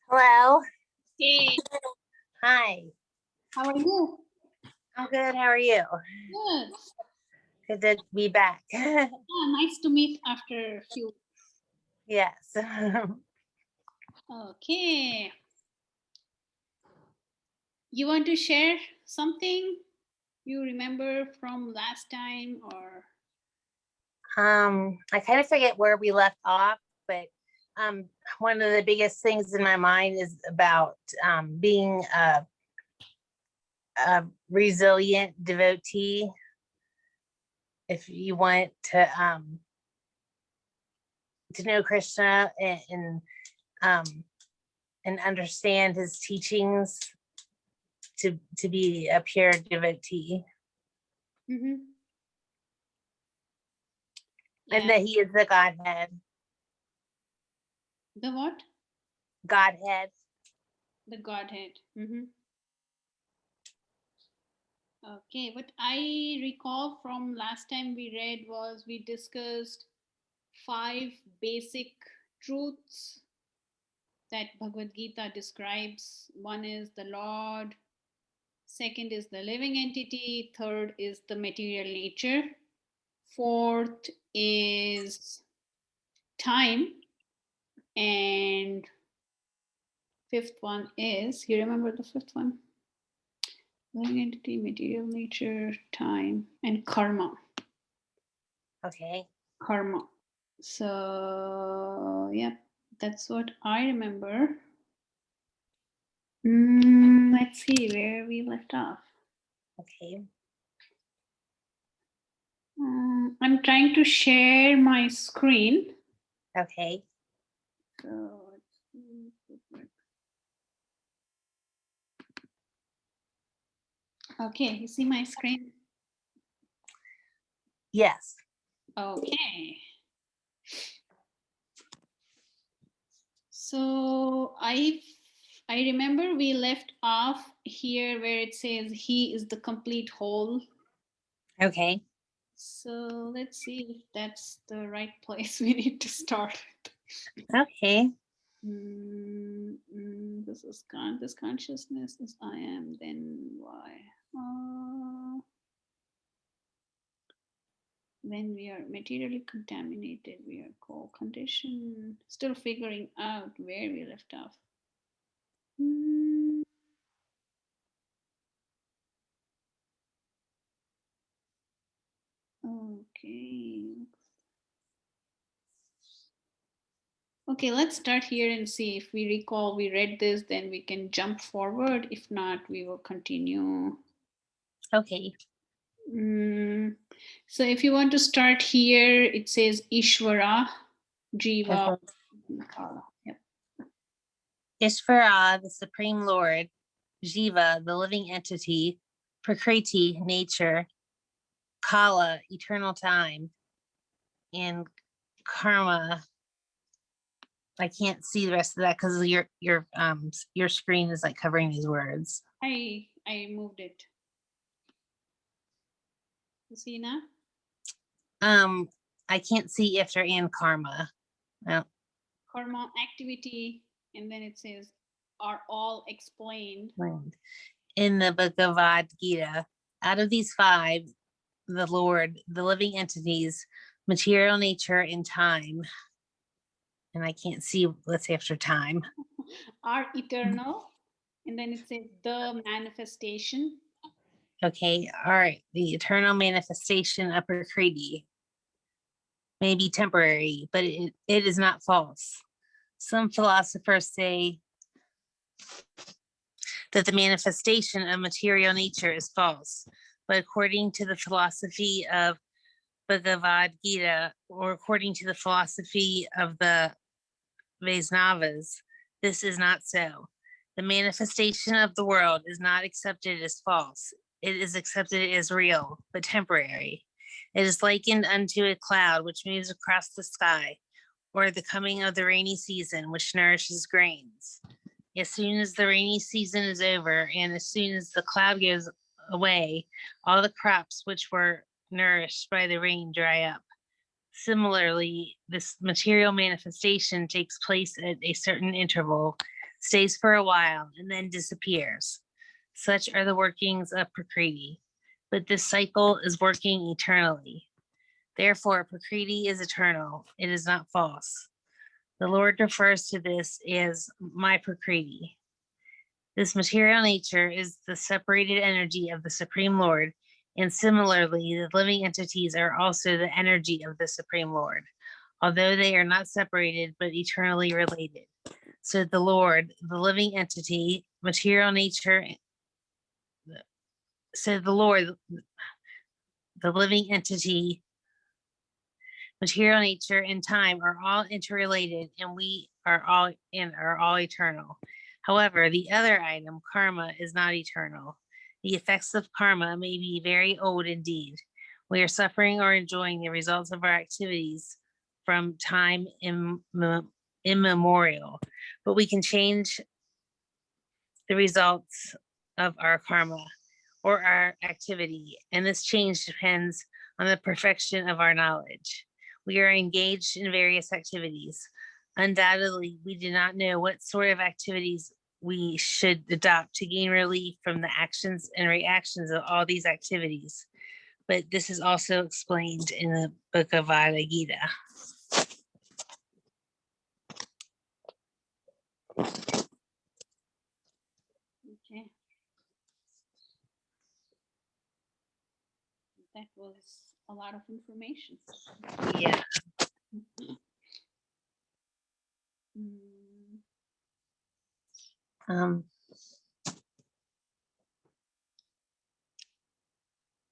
Hello. Hey, Hi. how are you? I'm good. How are you? Good. Good to be back. Yeah, nice to meet after a few. Yes. Okay. You want to share something you remember from last time or? I kind of forget where we left off, but one of the biggest things in my mind is about being a resilient devotee. If you want to know Krishna and understand his teachings, to be a pure devotee, Mm-hmm. and Yeah. that he is the Godhead. The what? Godhead. The Godhead. Mm-hmm. Okay. What I recall from last time we read was we discussed 5 basic truths that Bhagavad Gita describes. One is the Lord, second is the living entity, third is the material nature, fourth is time, and fifth one is, you remember the fifth one? Living entity, material nature, time, and karma. Okay. Karma. So yeah, that's what I remember. Let's see where we left off. Okay. I'm trying to share my screen. Okay. So okay, you see my screen? Yes. Okay. So I remember we left off here where it says he is the complete whole. Okay. So let's see if that's the right place we need to start. Okay. This is this consciousness is I am, then why? When we are materially contaminated, we are co-conditioned. Still figuring out where we left off. Okay. Okay, let's start here and see if we recall we read this, then we can jump forward. If not, we will continue. Okay. So if you want to start here, it says Ishvara, Jiva. Okay. Yep. Ishvara, the Supreme Lord, Jiva, the living entity, Prakriti, nature, Kala, eternal time, and Karma. I can't see the rest of that because your screen is like covering these words. I moved it. You see now? I can't see after and Karma. No. Karma, activity, and then it says are all explained. In the Bhagavad Gita, out of these 5, the Lord, the living entities, material nature, and time. And I can't see what's after time. Are eternal. And then it says the manifestation. Okay, all right. The eternal manifestation of Prakriti may be temporary, but it is not false. Some philosophers say that the manifestation of material nature is false, but according to the philosophy of Bhagavad Gita, or according to the philosophy of the Vaisnavas, this is not so. The manifestation of the world is not accepted as false. It is accepted as real, but temporary. It is likened unto a cloud which moves across the sky, or the coming of the rainy season, which nourishes grains. As soon as the rainy season is over, and as soon as the cloud goes away, all the crops which were nourished by the rain dry up. Similarly, this material manifestation takes place at a certain interval, stays for a while, and then disappears. Such are the workings of Prakriti. But this cycle is working eternally. Therefore, Prakriti is eternal. It is not false. The Lord refers to this as my Prakriti. This material nature is the separated energy of the Supreme Lord, and similarly, the living entities are also the energy of the Supreme Lord, although they are not separated but eternally related. So the Lord, the living entity, material nature, so the Lord, the living entity, material nature, and time are all interrelated, and we are all eternal. However, the other item, karma, is not eternal. The effects of karma may be very old indeed. We are suffering or enjoying the results of our activities from time immemorial, but we can change the results of our karma or our activity, and this change depends on the perfection of our knowledge. We are engaged in various activities. Undoubtedly, we do not know what sort of activities we should adopt to gain relief from the actions and reactions of all these activities. But this is also explained in the Bhagavad Gita. Okay. That was a lot of information. Yeah.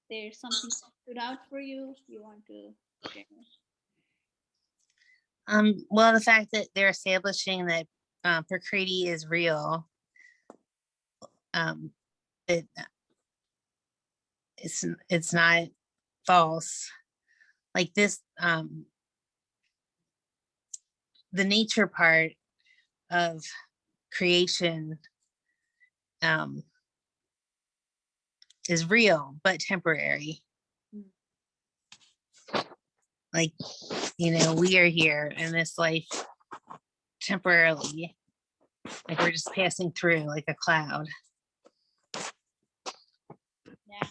There's something that stood out for you want to share? Well, the fact that they're establishing that Prakriti is real, it's not false. Like this, the nature part of creation is real but temporary. Like, we are here in this life temporarily, like we're just passing through like a cloud. Yeah.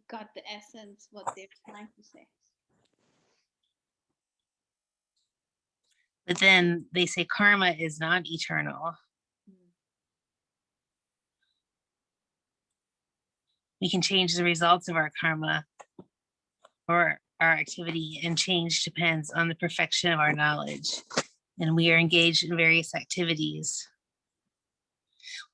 Got the essence, what they're trying to say. But then they say karma is not eternal. We can change the results of our karma or our activity, and change depends on the perfection of our knowledge. And we are engaged in various activities.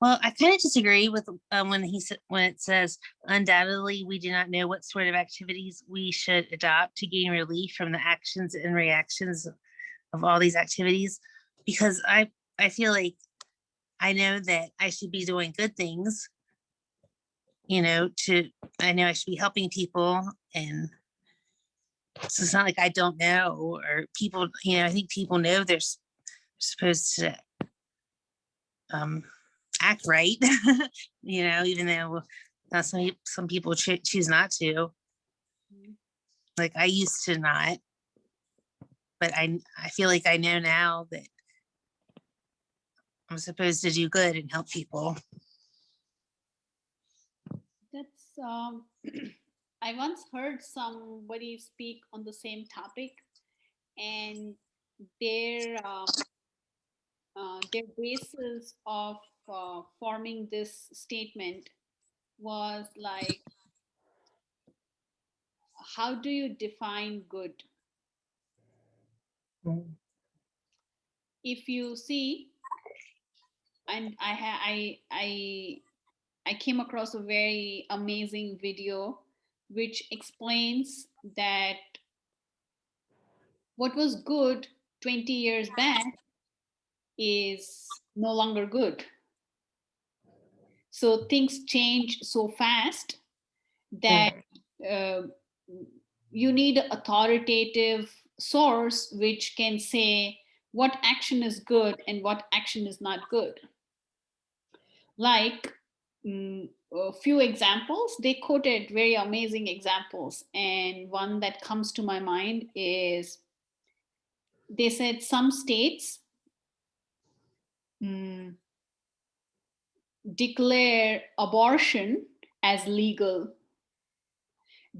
Well, I kind of disagree with when it says, undoubtedly, we do not know what sort of activities we should adopt to gain relief from the actions and reactions of all these activities, because I feel like I know that I should be doing good things, I know I should be helping people, and so it's not like I don't know, or people, I think people know they're supposed to act right, even though some people choose not to. Like I used to not, but I feel like I know now that I'm supposed to do good and help people. That's I once heard somebody speak on the same topic, and their basis of forming this statement was like, how do you define good? If you see, and I came across a very amazing video which explains that what was good 20 years back is no longer good. So things change so fast that you need an authoritative source which can say what action is good and what action is not good. Like a few examples, they quoted very amazing examples, and one that comes to my mind is they said some states declare abortion as legal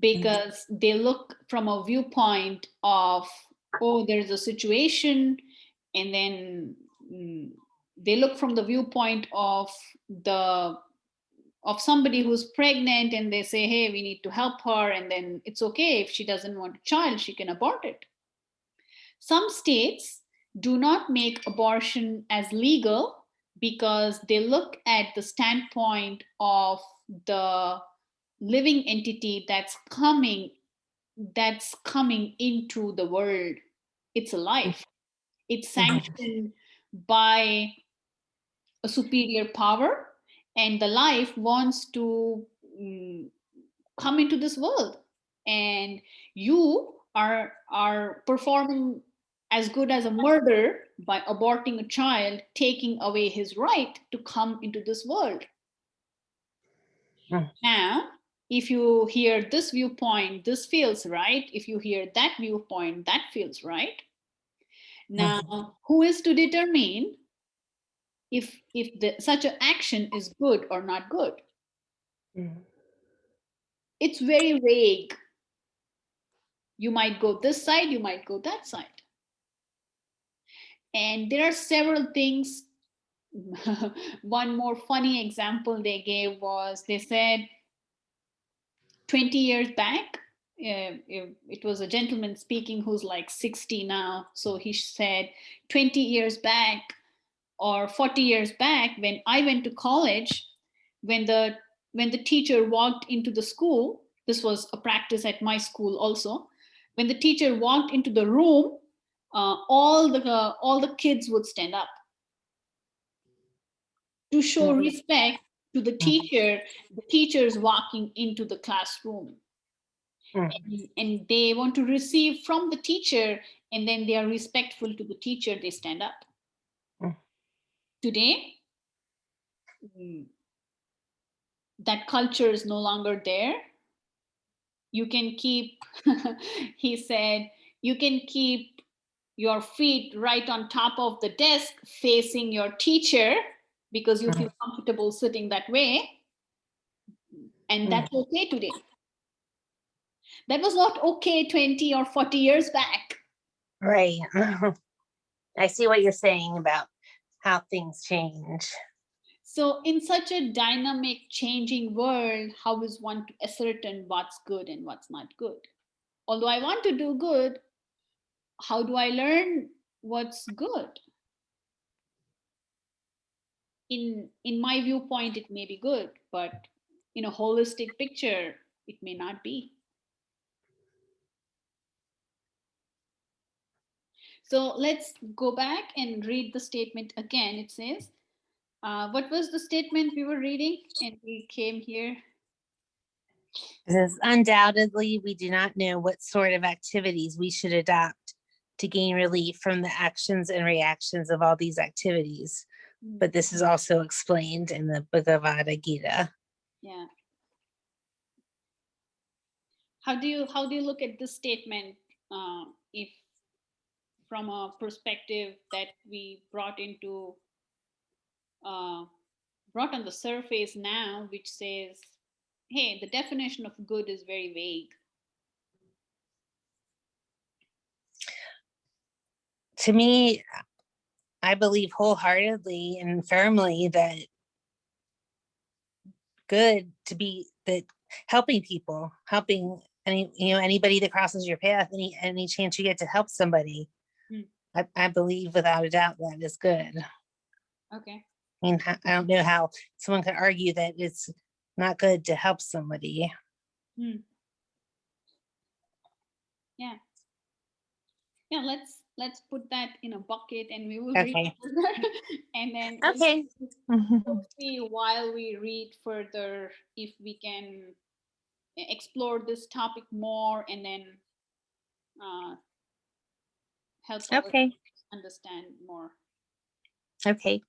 because they look from a viewpoint of, oh, there's a situation, and then they look from the viewpoint of somebody who's pregnant, and they say, hey, we need to help her, and then it's okay if she doesn't want a child, she can abort it. Some states do not make abortion as legal because they look at the standpoint of the living entity that's coming into the world. It's a life. It's sanctioned by a superior power, and the life wants to come into this world, and you are performing as good as a murder by aborting a child, taking away his right to come into this world. Now, if you hear this viewpoint, this feels right. If you hear that viewpoint, that feels right. Now, who is to determine if such an action is good or not good? It's very vague. You might go this side, you might go that side. And there are several things. One more funny example they gave was, they said 20 years back, it was a gentleman speaking who's like 60 now. So he said 20 years back or 40 years back, when I went to college, when the teacher walked into the school, this was a practice at my school also, when the teacher walked into the room, all the kids would stand up to show respect to the teacher. The teachers walking into the classroom, and they want to receive from the teacher, and then they are respectful to the teacher, they stand up. Today, that culture is no longer there. You can keep, he said, you can keep your feet right on top of the desk facing your teacher because you feel comfortable sitting that way. And that's okay today. That was not okay 20 or 40 years back. Right. I see what you're saying about how things change. So in such a dynamic, changing world, how is one to ascertain what's good and what's not good? Although I want to do good, how do I learn what's good? In my viewpoint, it may be good, but in a holistic picture, it may not be. So let's go back and read the statement again. It says, what was the statement we were reading? And we came here. It says, undoubtedly, we do not know what sort of activities we should adopt to gain relief from the actions and reactions of all these activities. But this is also explained in the Bhagavad Gita. Yeah. How do you look at this statement, if from a perspective that we brought on the surface now, which says, hey, the definition of good is very vague? To me, I believe wholeheartedly and firmly that good to be that helping people, helping anybody that crosses your path, any chance you get to help somebody, I believe without a doubt that is good. Okay. I mean, I don't know how someone could argue that it's not good to help somebody. Yeah. Let's put that in a bucket, and we will read Okay. further. And then Okay. we'll see while we read further if we can explore this topic more, and then help Okay. understand more. Okay.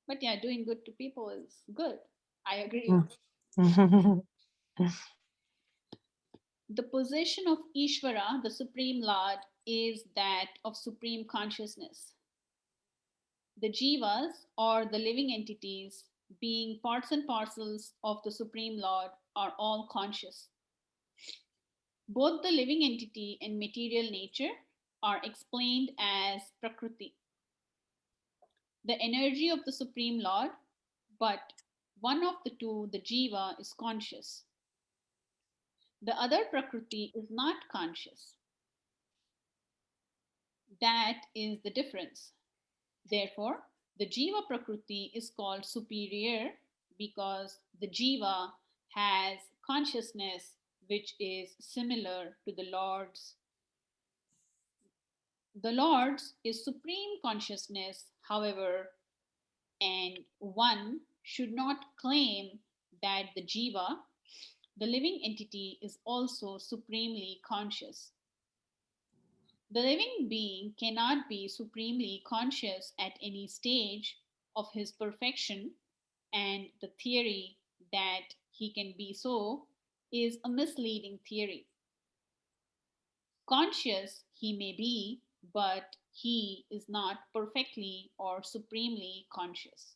But yeah, doing good to people is good. I agree. The position of Ishvara, the Supreme Lord, is that of supreme consciousness. The jivas, or the living entities, being parts and parcels of the Supreme Lord, are all conscious. Both the living entity and material nature are explained as Prakriti, the energy of the Supreme Lord, but one of the two, the jiva, is conscious. The other Prakriti is not conscious. That is the difference. Therefore, the jiva Prakriti is called superior because the jiva has consciousness which is similar to the Lord's. The Lord's is supreme consciousness, however, and one should not claim that the jiva, the living entity, is also supremely conscious. The living being cannot be supremely conscious at any stage of his perfection, and the theory that he can be so is a misleading theory. Conscious he may be, but he is not perfectly or supremely conscious.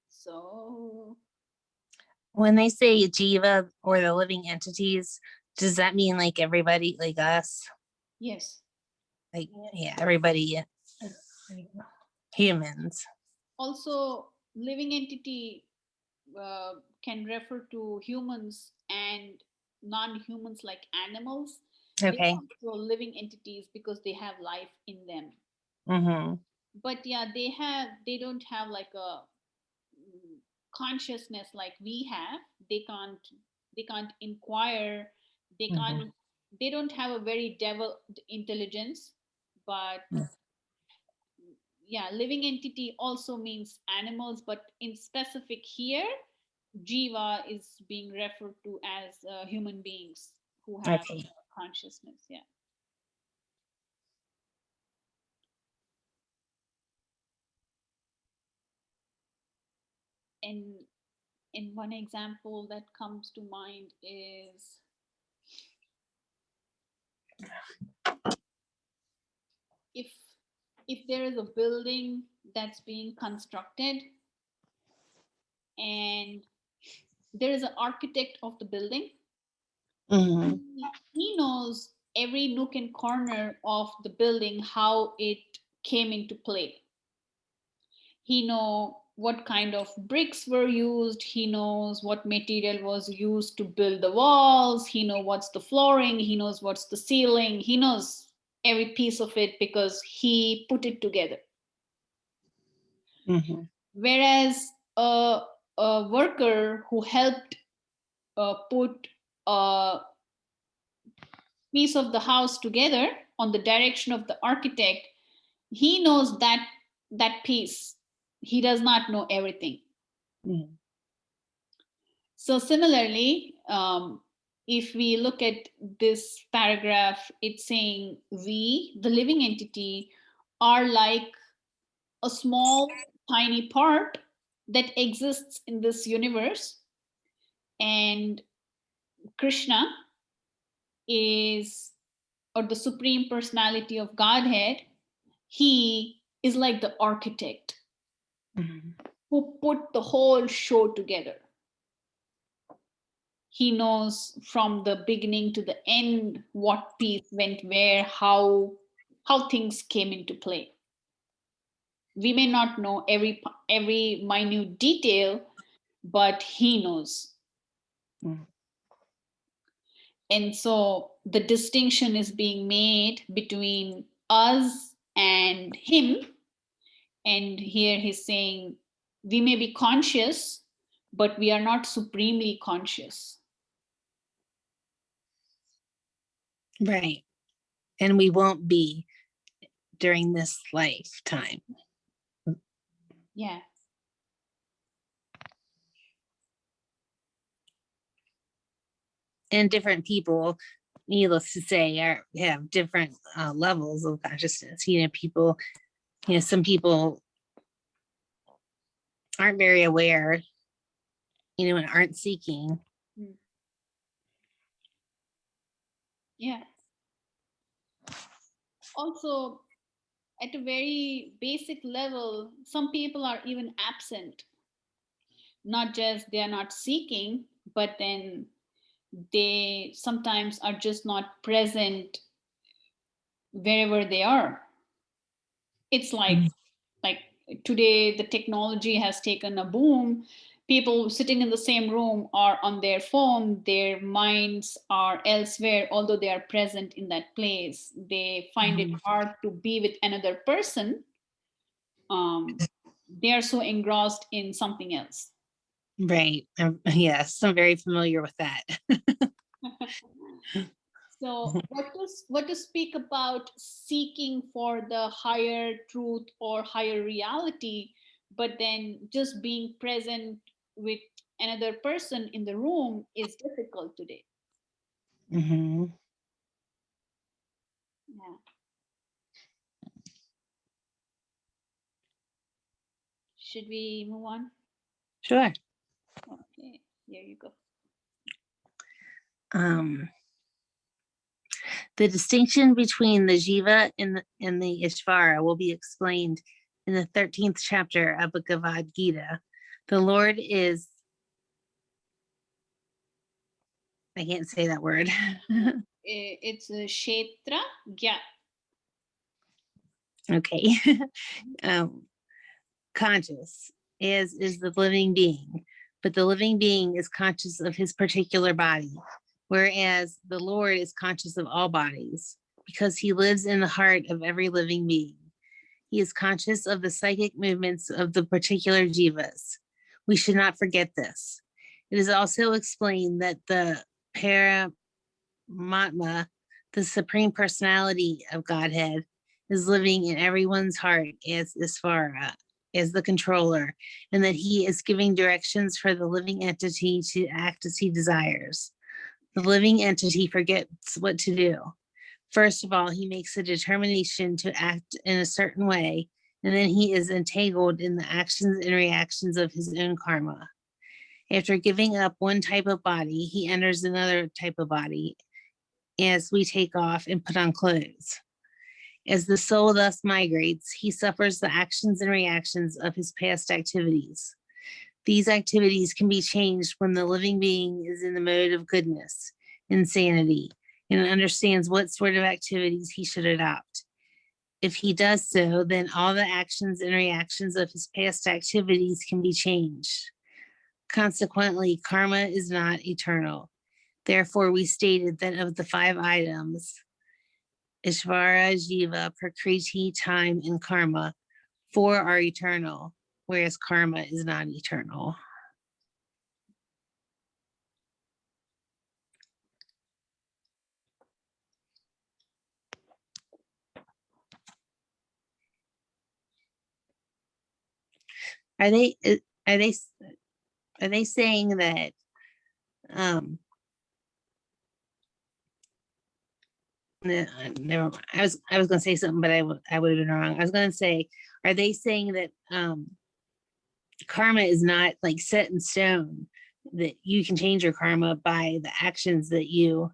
So, When they say jiva or the living entities, does that mean like everybody, like us? yes. Like, yeah, everybody, humans. Also, living entity can refer to humans and non-humans like animals. They Okay. are also living entities because they have life in them. Mm-hmm. But yeah, they don't have like a consciousness like we have. They can't inquire. They can't. Mm-hmm. They don't have a very developed intelligence. But yeah, living entity also means animals, but in specific here, jiva is being referred to as human beings who have Okay. consciousness. Yeah. And one example that comes to mind is if there is a building that's being constructed and there is an architect of the building. Mm-hmm. He knows every nook and corner of the building, how it came into play. He knows what kind of bricks were used. He knows what material was used to build the walls. He knows what's the flooring. He knows what's the ceiling. He knows every piece of it because he put it together. Mm-hmm. Whereas a worker who helped put a piece of the house together on the direction of the architect, he knows that piece. He does not know everything. Mm-hmm. So similarly, if we look at this paragraph, it's saying we, the living entity, are like a small tiny part that exists in this universe, and Krishna is, or the supreme personality of Godhead, he is like the architect Mm-hmm. who put the whole show together. He knows from the beginning to the end what piece went where, how things came into play. We may not know every minute detail, but he knows. Mm-hmm. And so the distinction is being made between us and him. And here he's saying we may be conscious, but we are not supremely conscious. Right. And we won't be during this lifetime. Yeah. And different people, needless to say, have different levels of consciousness. People, some people aren't very aware, and aren't seeking. Yeah. Also, at a very basic level, some people are even absent. Not just they are not seeking, but then they sometimes are just not present wherever they are. It's like today the technology has taken a boom. People sitting in the same room are on their phone, their minds are elsewhere, although they are present in that place. They find it hard to be with another person. They are so engrossed in something else. Right. Yes, I'm very familiar with that. So what to speak about seeking for the higher truth or higher reality, but then just being present with another person in the room is difficult today. Mm-hmm. Yeah. Should we move on? Sure. Okay, here you go. The distinction between the Jiva and the Ishvara will be explained in the 13th chapter of Bhagavad Gita. The Lord is, I can't say that word. It's a Kshetra Gya. Okay. Conscious, as is the living being, but the living being is conscious of his particular body, whereas the Lord is conscious of all bodies because he lives in the heart of every living being. He is conscious of the psychic movements of the particular jivas. We should not forget this. It is also explained that the Paramatma, the Supreme Personality of Godhead, is living in everyone's heart as Isvara, as the controller, and that he is giving directions for the living entity to act as he desires. The living entity forgets what to do. First of all, he makes a determination to act in a certain way, and then he is entangled in the actions and reactions of his own karma. After giving up one type of body, he enters another type of body as we take off and put on clothes. As the soul thus migrates, he suffers the actions and reactions of his past activities. These activities can be changed when the living being is in the mode of goodness, insanity, and understands what sort of activities he should adopt. If he does so, then all the actions and reactions of his past activities can be changed. Consequently, karma is not eternal. Therefore, we stated that of the 5 items, Ishvara, Jiva, Prakriti, time, and karma, 4 are eternal, whereas karma is not eternal. Are they are they are they saying that never mind. I was going to say something, but I would have been wrong. I was going to say, are they saying that karma is not like set in stone, that you can change your karma by the actions that you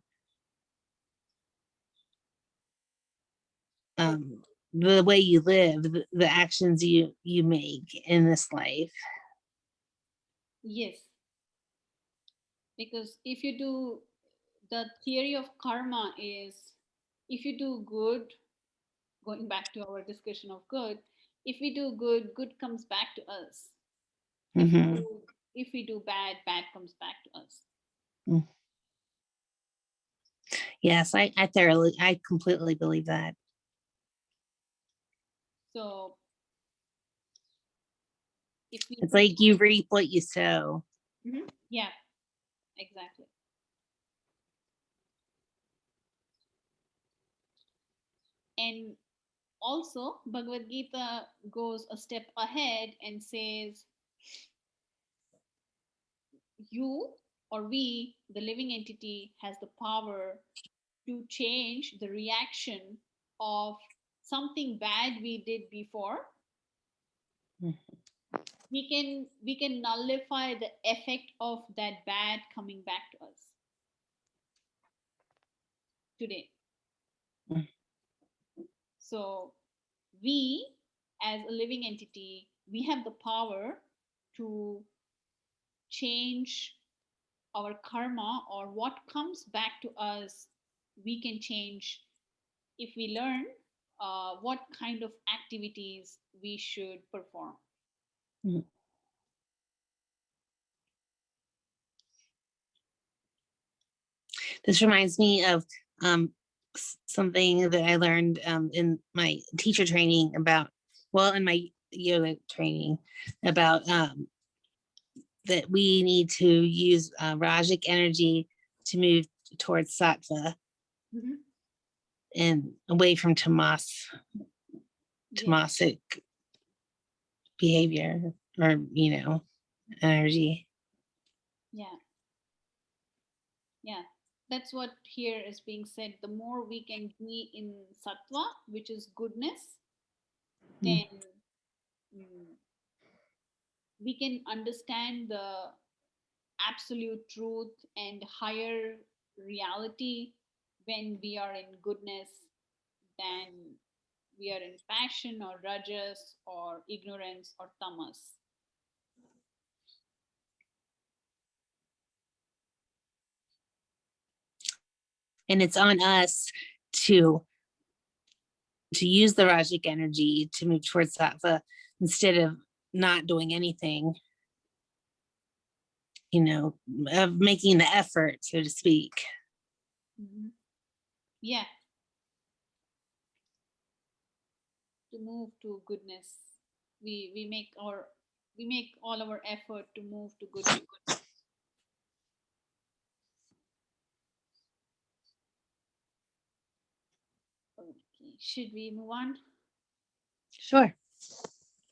the way you live, the actions you make in this life? Yes, because if you do, the theory of karma is if you do good, going back to our discussion of good, if we do good, good comes back to us. If we Mm-hmm. do, if we do bad, bad comes back to us. Yes, I completely believe that. So if we It's like you reap what you sow. yeah, exactly. And also Bhagavad Gita goes a step ahead and says you or we, the living entity, has the power to change the reaction of something bad we did before we can nullify the effect of that bad coming back to us today. So we, as a living entity, we have the power to change our karma, or what comes back to us we can change if we learn what kind of activities we should perform. Mm. This reminds me of something that I learned in my teacher training about, well, in my yoga training about that we need to use Rajic energy to move towards sattva and away from tamasic behavior, or energy. Yeah, that's what here is being said. The more we can be in sattva, which is goodness, then we can understand the absolute truth and higher reality when we are in goodness than we are in passion or rajas or ignorance or tamas. And it's on us to use the Rajic energy to move towards sattva instead of not doing anything, of making the effort, so to speak. Yeah. To move to goodness. We make all our effort to move to goodness. Okay, should we move on? Sure.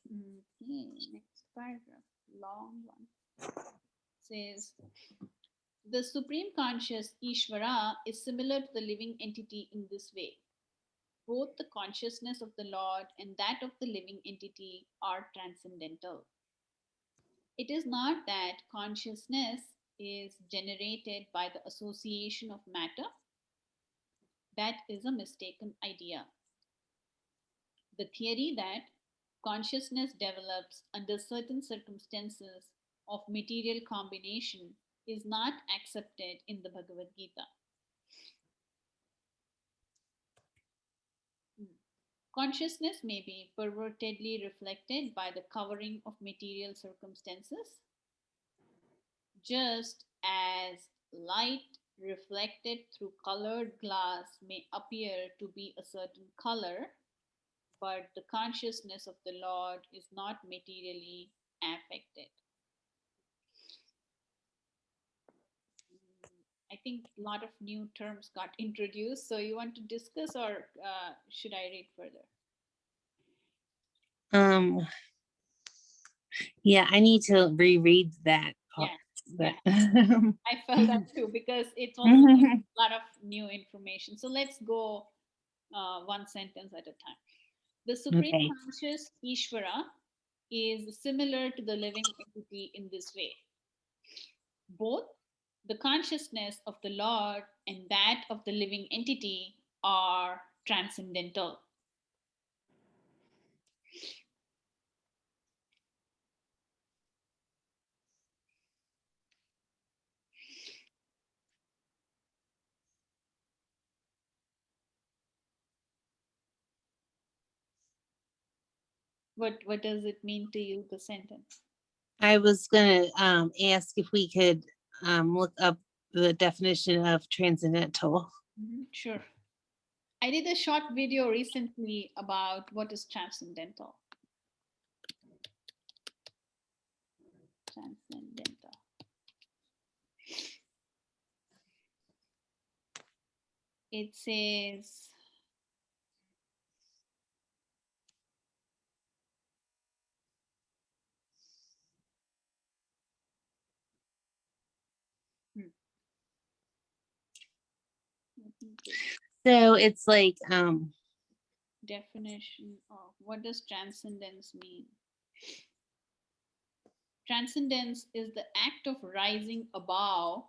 Okay, next paragraph, long one. Says, the Supreme Conscious Ishvara is similar to the living entity in this way. Both the consciousness of the Lord and that of the living entity are transcendental. It is not that consciousness is generated by the association of matter. That is a mistaken idea. The theory that consciousness develops under certain circumstances of material combination is not accepted in the Bhagavad Gita. Consciousness may be pervertedly reflected by the covering of material circumstances, just as light reflected through colored glass may appear to be a certain color, but the consciousness of the Lord is not materially affected. I think a lot of new terms got introduced. So you want to discuss, or should I read further? Yeah, I need to reread that. Yeah. I felt that too, because it's also a lot of new information. So let's go one sentence at a time. The Supreme Conscious Ishvara is similar to the living entity in this way. Both the consciousness of the Lord and that of the living entity are transcendental. What does it mean to you, the sentence? I was going to ask if we could look up the definition of transcendental. Sure. I did a short video recently about what is transcendental. Transcendental. It says, so it's like definition of what does transcendence mean? transcendence is the act of rising above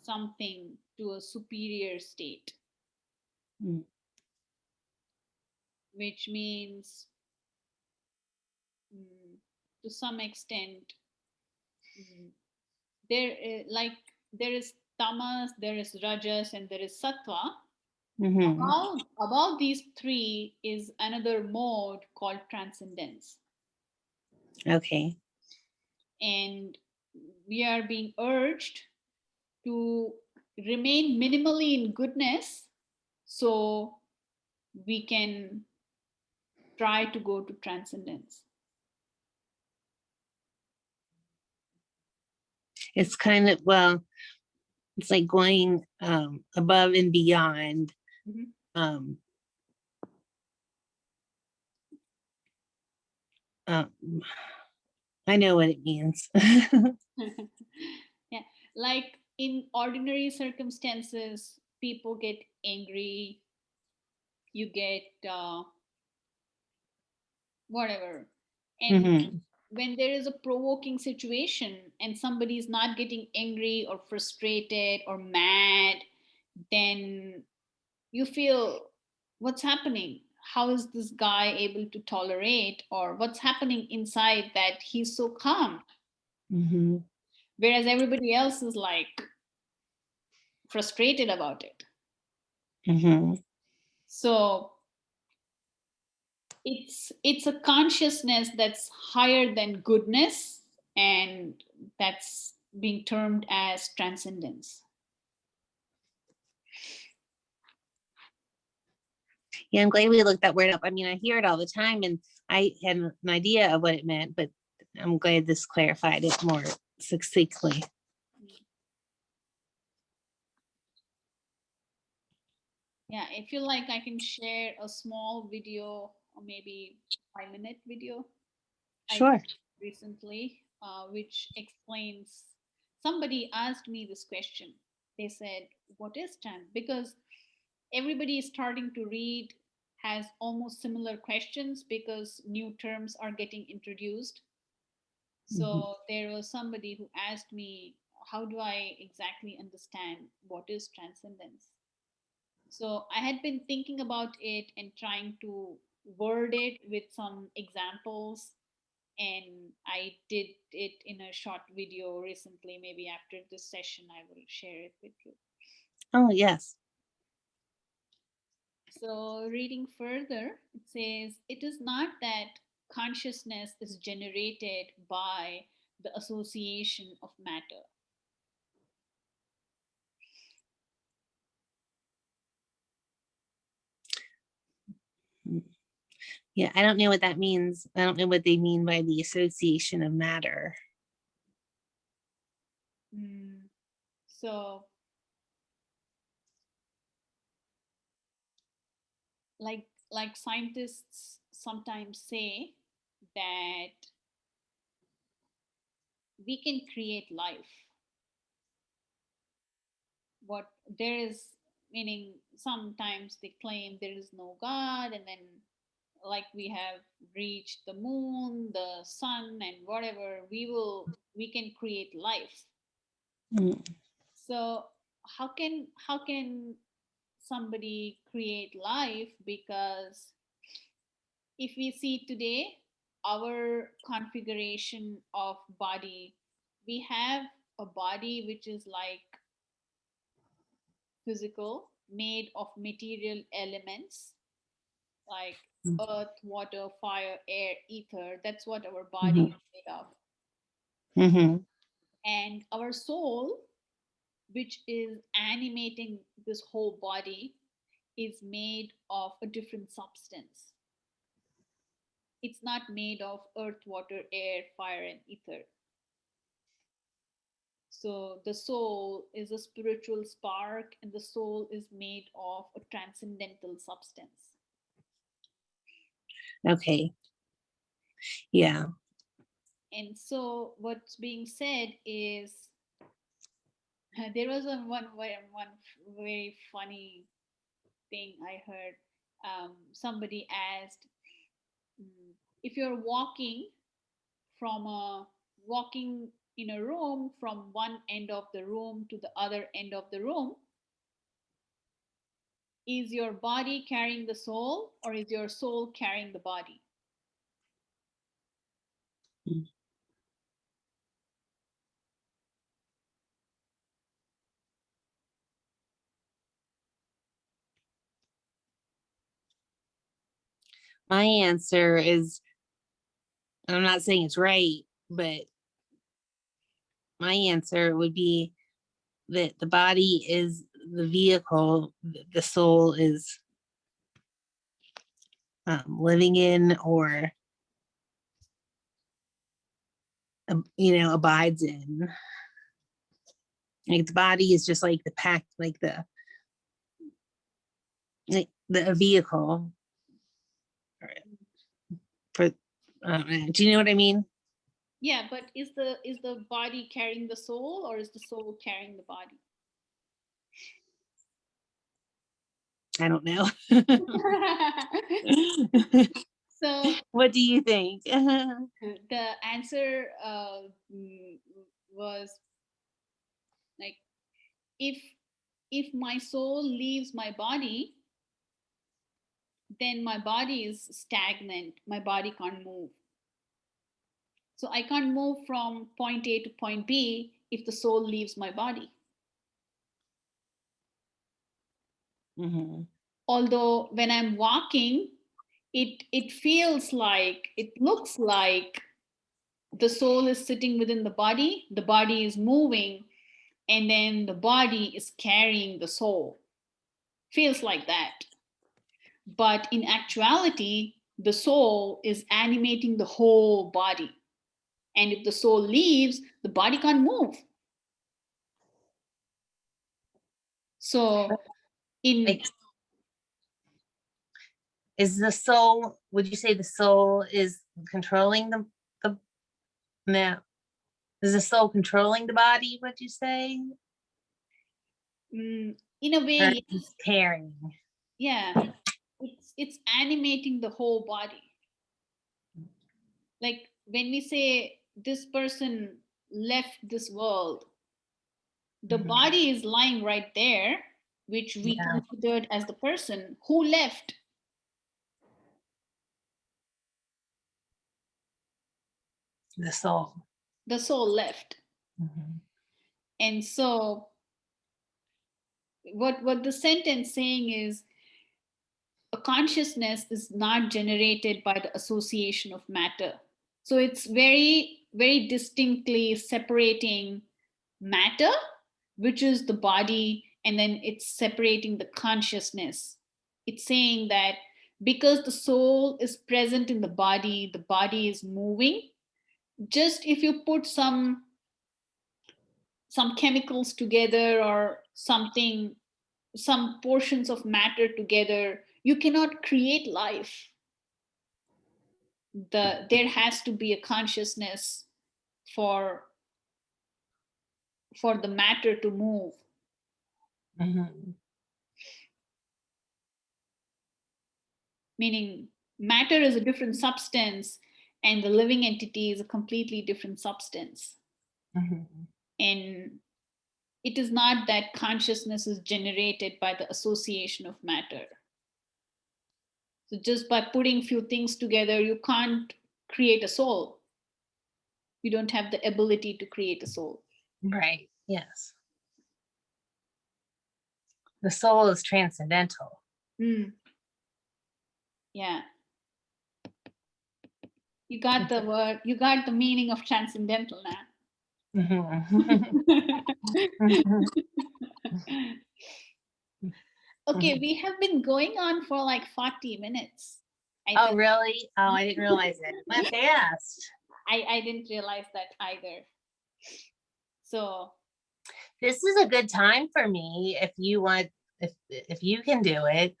something to a superior state, Mm. which means, to some extent, like there is tamas, there is rajas, and there is sattva. Mm-hmm. Above these three is another mode called transcendence. Okay. And we are being urged to remain minimally in goodness so we can try to go to transcendence. It's kind of, well, it's like going above and beyond. Mhm. Um, um, I know what it means. Yeah, like in ordinary circumstances, people get angry, you get whatever. And Mm-hmm. when there is a provoking situation and somebody is not getting angry or frustrated or mad, then you feel, what's happening? How is this guy able to tolerate, or what's happening inside that he's so calm? Mm-hmm. Whereas everybody else is like frustrated about it. Mm-hmm. So it's a consciousness that's higher than goodness, and that's being termed as transcendence. Yeah, I'm glad we looked that word up. I mean, I hear it all the time and I had an idea of what it meant, but I'm glad this clarified it more succinctly. Yeah, if you like, I can share a small video, or maybe 5-minute video I Sure. did recently, which explains. Somebody asked me this question. They said, "What is trans?" Because everybody is starting to read has almost similar questions because new terms are getting introduced. Mm-hmm. So there was somebody who asked me, "How do I exactly understand what is transcendence?" So I had been thinking about it and trying to word it with some examples. And I did it in a short video recently. Maybe after this session, I will share it with you. Oh, yes. So, reading further, it says, "It is not that consciousness is generated by the association of matter." Yeah, I don't know what that means. I don't know what they mean by the association of matter. So, like scientists sometimes say that we can create life. What there is, meaning sometimes they claim there is no God, and then like we have reached the moon, the sun, and whatever, we can create life. Mm. So how can somebody create life? Because if we see today our configuration of body, we have a body which is like physical, made of material elements like earth, water, fire, air, ether. That's what our body Mm-hmm. is made of. Mm-hmm. And our soul, which is animating this whole body, is made of a different substance. It's not made of earth, water, air, fire, and ether. So the soul is a spiritual spark, and the soul is made of a transcendental substance. Okay. Yeah. And so what's being said is, there was one very funny thing I heard. Somebody asked, if you're walking from a walking in a room from one end of the room to the other end of the room, is your body carrying the soul, or is your soul carrying the body? My answer is, I'm not saying it's right, but my answer would be that the body is the vehicle the soul is living in, or abides in. Like the body is just like the pack, like the vehicle for. Do you know what I mean? Yeah, but is the body carrying the soul, or is the soul carrying the body? I don't know. So What do you think? the answer was like, if my soul leaves my body, then my body is stagnant. My body can't move. So I can't move from point A to point B if the soul leaves my body. Mm-hmm. Although when I'm walking, it feels like, it looks like the soul is sitting within the body is moving, and then the body is carrying the soul. Feels like that. But in actuality, the soul is animating the whole body. And if the soul leaves, the body can't move. So in Like, is the soul, would you say the soul is controlling the no, is the soul controlling the body, would you say? in a Or way, it's carrying? yeah, it's animating the whole body. Like when we say this person left this world, the Mhm. body is lying right there, which we Yeah, considered as the person who left. the soul. The soul left. Mhm. And so what the sentence saying is, a consciousness is not generated by the association of matter. So it's very, very distinctly separating matter, which is the body, and then it's separating the consciousness. It's saying that because the soul is present in the body is moving. Just if you put some chemicals together, or something, some portions of matter together, you cannot create life. There has to be a consciousness for the matter to move. Mhm. Meaning matter is a different substance, and the living entity is a completely different substance. Mhm. And it is not that consciousness is generated by the association of matter. So just by putting few things together, you can't create a soul. You don't have the ability to create a soul. Right. Yes. The soul is transcendental. Mm, yeah. You got the word, you got the meaning of transcendental now. Mhm. Okay, we have been going on for like 40 minutes. I Oh, think really? Oh, I didn't realize it. It went fast. I didn't realize that either. So This is a good time for me if you want, if you can do it,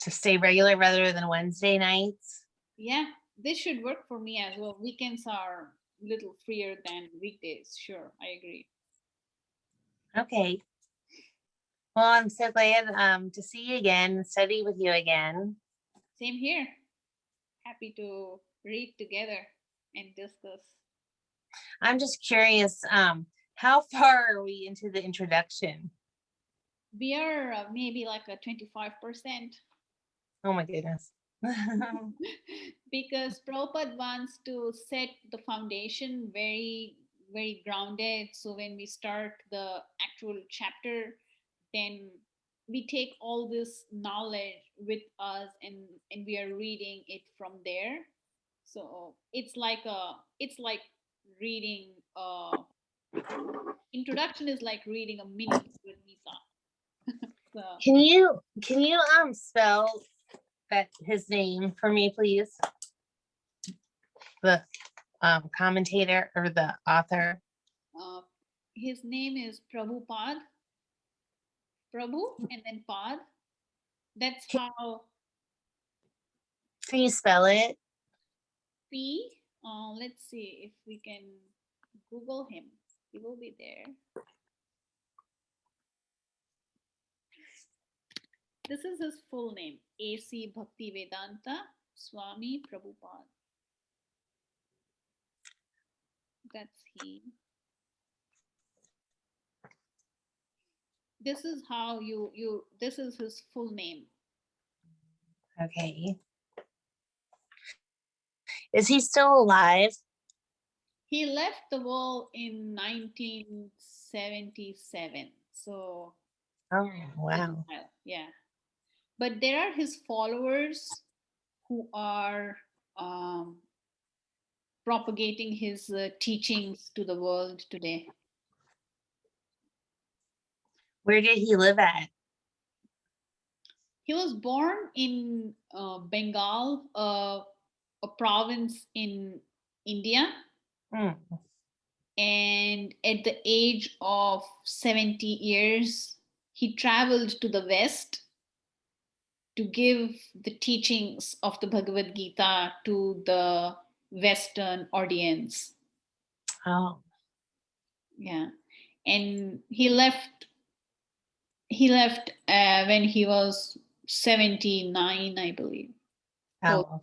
to stay regular rather than Wednesday nights. yeah, this should work for me as well. Weekends are a little freer than weekdays. Sure, I agree. Okay. Well, I'm so glad to see you again and study with you again. Same here. Happy to read together and discuss. I'm just curious, how far are we into the introduction? We are maybe like a 25%. Oh my goodness. Because Prabhupada wants to set the foundation very, very grounded. So when we start the actual chapter, then we take all this knowledge with us, and we are reading it from there. So it's like reading introduction is like reading a mini Bhagavad Gita. So Can you spell that his name for me, please? The commentator or the author. uh, his name is Prabhupada. Prabhu and then Pad. That's how Can you spell it? P. Let's see if we can Google him. He will be there. This is his full name, A.C. Bhaktivedanta Swami Prabhupada. That's he. This is how you this is his full name. Okay. Is he still alive? He left the world in 1977. So Oh, wow. yeah. But there are his followers who are propagating his teachings to the world today. Where did he live at? He was born in Bengal, a province in India. Hmm. And at the age of 70 years, he traveled to the West to give the teachings of the Bhagavad Gita to the Western audience. Oh, Yeah. And he left when he was 79, I believe. For oh,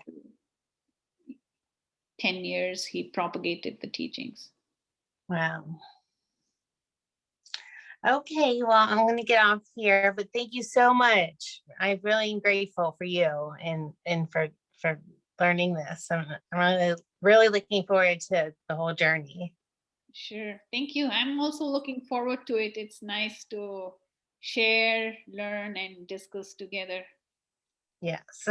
10 years he propagated the teachings. wow. Okay, well, I'm going to get off here, but thank you so much. I really am grateful for you and for learning this. I'm really looking forward to the whole journey. Sure. Thank you. I'm also looking forward to it. It's nice to share, learn, and discuss together. Yes.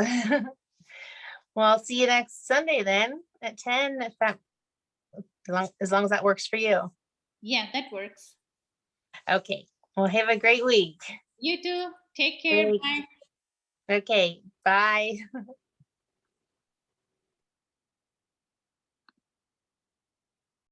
Well, I'll see you next Sunday then at 10, if that, as long as that works for you. Yeah, that works. Okay. Well, have a great week. You too. Take care. Great. Bye. Okay. Bye.